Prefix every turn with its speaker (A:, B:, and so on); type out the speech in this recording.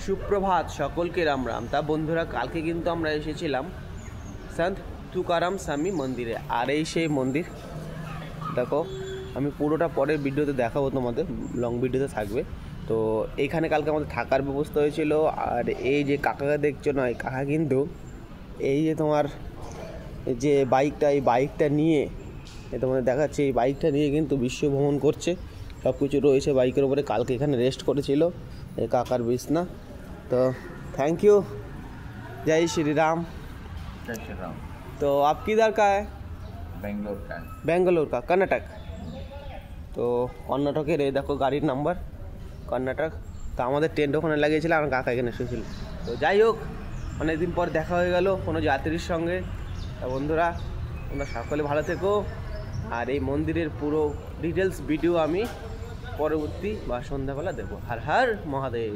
A: সুপ্রভাত সকলকে রাম রাম। তা বন্ধুরা, কালকে কিন্তু আমরা এসেছিলাম সন্ত তুকারাম স্বামী মন্দিরে, আর এই সেই মন্দির। দেখো, আমি পুরোটা পরের ভিডিওতে দেখাবো, তোমাদের লং ভিডিওতে থাকবে। তো এইখানে কালকে আমাদের থাকার ব্যবস্থা হয়েছিল। আর এই যে কাকাকে দেখছো না, এই কাকা কিন্তু এই যে তোমার যে বাইকটা, এই বাইকটা নিয়ে তোমাদের দেখাচ্ছে, এই বাইকটা নিয়ে কিন্তু বিশ্ব ভ্রমণ করছে। সব কিছু রয়েছে বাইকের উপরে। কালকে এখানে রেস্ট করেছিল এই কাকার বিছনা। तो थैंक यू, जय श्री राम।
B: जय श्री राम।
A: तो आप किधर का है?
B: बेंगलोर का।
A: बेंगलोर का, कर्नाटक। तो कर्नाटकेर এই দেখো গাড়ির নাম্বার কর্ণাটক। তো আমাদের টেন্ট ওখানে লাগিয়েছিল, আমার কাকা এখানে এসেছিল। তো যাই হোক, অনেকদিন পর দেখা হয়ে গেল কোনো যাত্রীর সঙ্গে। তা বন্ধুরা, তোমরা সকলে ভালো থেকো। আর এই মন্দিরের পুরো ডিটেলস ভিডিও আমি পরবর্তী বা সন্ধ্যাবেলা দেবো। হর হর মহাদেব।